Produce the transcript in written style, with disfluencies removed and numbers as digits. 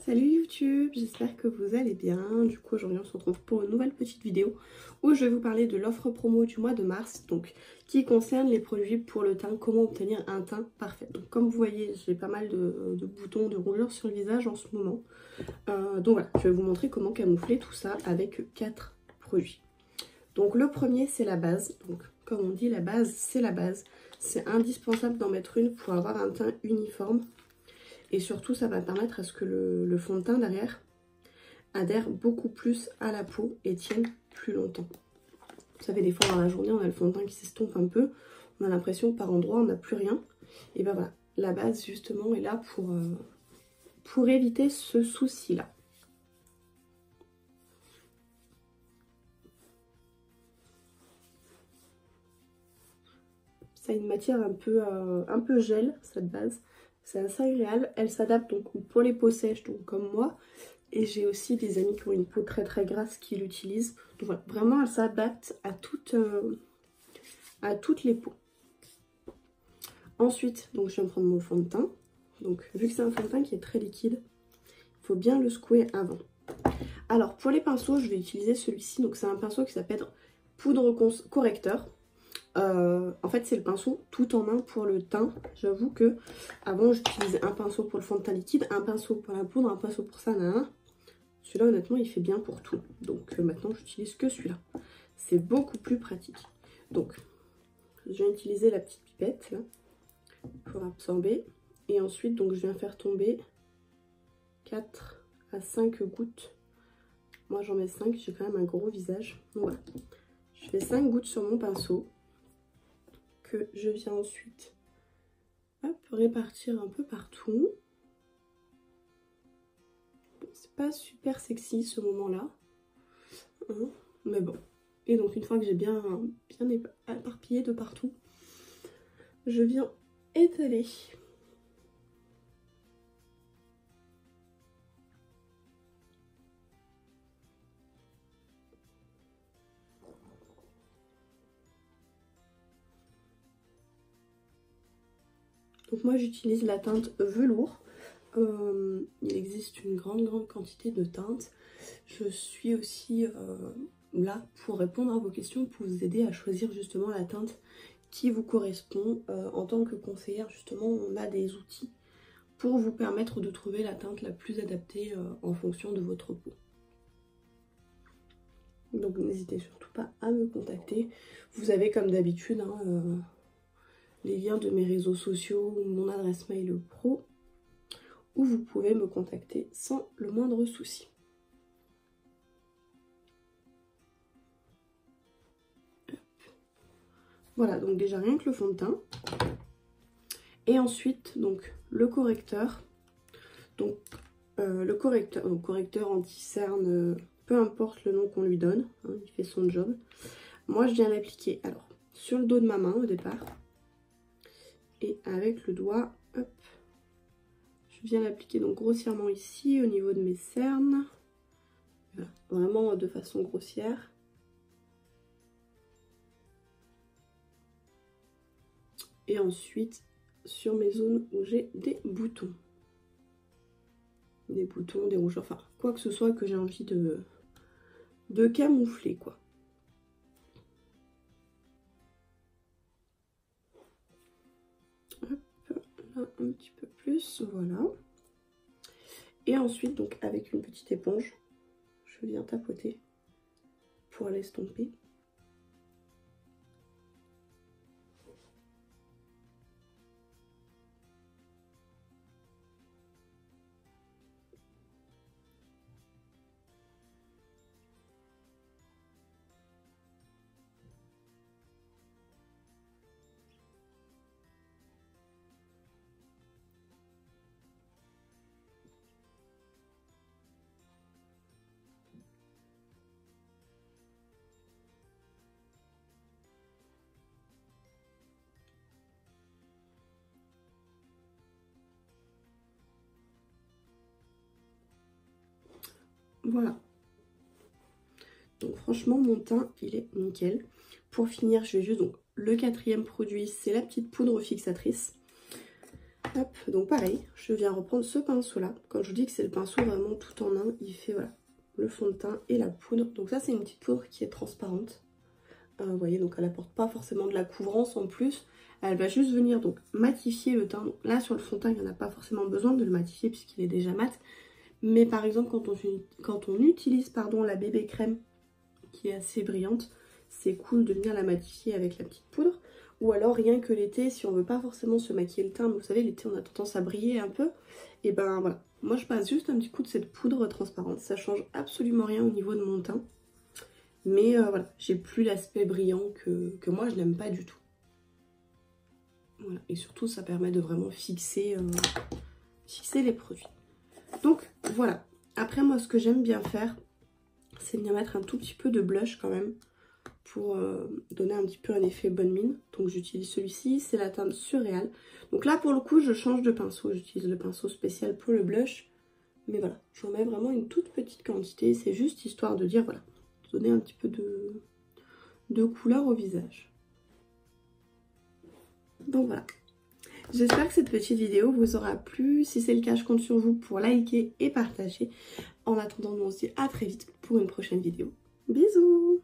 Salut YouTube, j'espère que vous allez bien. Du coup aujourd'hui on se retrouve pour une nouvelle petite vidéo où je vais vous parler de l'offre promo du mois de mars, donc qui concerne les produits pour le teint, comment obtenir un teint parfait. Donc comme vous voyez, j'ai pas mal de boutons, de rougeurs sur le visage en ce moment. Donc voilà, je vais vous montrer comment camoufler tout ça avec 4 produits. Donc le premier c'est la base, donc comme on dit la base c'est la base. C'est indispensable d'en mettre une pour avoir un teint uniforme. Et surtout, ça va permettre à ce que le fond de teint derrière adhère beaucoup plus à la peau et tienne plus longtemps. Vous savez, des fois dans la journée, on a le fond de teint qui s'estompe un peu. On a l'impression que par endroit, on n'a plus rien. Et ben voilà, la base justement est là pour éviter ce souci-là. Ça a une matière un peu gel, cette base. C'est assez agréable. Elle s'adapte donc pour les peaux sèches, donc comme moi. Et j'ai aussi des amis qui ont une peau très très grasse qui l'utilisent. Donc voilà, vraiment elle s'adapte à toutes les peaux. Ensuite, donc je viens prendre mon fond de teint. Donc vu que c'est un fond de teint qui est très liquide, il faut bien le secouer avant. Alors pour les pinceaux, je vais utiliser celui-ci. Donc c'est un pinceau qui s'appelle Poudre Correcteur. En fait c'est le pinceau tout en un pour le teint. J'avoue que avant j'utilisais un pinceau pour le fond de teint liquide, un pinceau pour la poudre, un pinceau pour ça, nanana. Celui-là honnêtement il fait bien pour tout. Donc maintenant j'utilise que celui-là. C'est beaucoup plus pratique. Donc je viens utiliser la petite pipette là pour absorber. Et ensuite donc je viens faire tomber 4 à 5 gouttes. Moi j'en mets 5, j'ai quand même un gros visage. Donc voilà. Je fais 5 gouttes sur mon pinceau. Que je viens ensuite répartir un peu partout. C'est pas super sexy ce moment-là, hein, mais bon. Et donc une fois que j'ai bien éparpillé de partout, je viens étaler. Donc moi j'utilise la teinte velours. Il existe une grande quantité de teintes. Je suis aussi là pour répondre à vos questions, pour vous aider à choisir justement la teinte qui vous correspond. En tant que conseillère justement, on a des outils pour vous permettre de trouver la teinte la plus adaptée en fonction de votre peau. Donc n'hésitez surtout pas à me contacter. Vous avez comme d'habitude hein, les liens de mes réseaux sociaux ou mon adresse mail pro où vous pouvez me contacter sans le moindre souci. Voilà, donc déjà rien que le fond de teint. Et ensuite, donc le correcteur. Donc le correcteur anti-cerne, peu importe le nom qu'on lui donne, hein, il fait son job. Moi je viens l'appliquer alors sur le dos de ma main au départ. Et avec le doigt, hop, je viens l'appliquer donc grossièrement ici au niveau de mes cernes. Voilà, vraiment de façon grossière. Et ensuite sur mes zones où j'ai des boutons. Des boutons, des rougeurs, enfin quoi que ce soit que j'ai envie de camoufler quoi. Hop, là un petit peu plus, voilà. Et ensuite donc avec une petite éponge, je viens tapoter pour l'estomper. Voilà. Donc franchement mon teint il est nickel. Pour finir je vais juste donc le quatrième produit, c'est la petite poudre fixatrice. Hop, donc pareil, je viens reprendre ce pinceau là. Quand je vous dis que c'est le pinceau vraiment tout en un, il fait voilà le fond de teint et la poudre. Donc ça c'est une petite poudre qui est transparente. Vous voyez, donc elle apporte pas forcément de la couvrance en plus. Elle va juste venir donc matifier le teint. Donc là sur le fond de teint, il n'y en a pas forcément besoin de le matifier puisqu'il est déjà mat. Mais par exemple quand on utilise pardon, la bébé crème qui est assez brillante, c'est cool de venir la matifier avec la petite poudre. Ou alors rien que l'été, si on veut pas forcément se maquiller le teint, mais vous savez l'été on a tendance à briller un peu, et ben voilà. Moi je passe juste un petit coup de cette poudre transparente, ça change absolument rien au niveau de mon teint. Mais voilà, j'ai plus l'aspect brillant que moi je n'aime pas du tout. Voilà, et surtout ça permet de vraiment fixer les produits. Donc voilà, après moi ce que j'aime bien faire, c'est venir mettre un tout petit peu de blush quand même, pour donner un petit peu un effet bonne mine. Donc j'utilise celui-ci, c'est la teinte Surréal. Donc là pour le coup je change de pinceau, j'utilise le pinceau spécial pour le blush. Mais voilà, j'en mets vraiment une toute petite quantité, c'est juste histoire de dire voilà, donner un petit peu de couleur au visage. Donc voilà, j'espère que cette petite vidéo vous aura plu. Si c'est le cas, je compte sur vous pour liker et partager. En attendant, on se dit à très vite pour une prochaine vidéo. Bisous!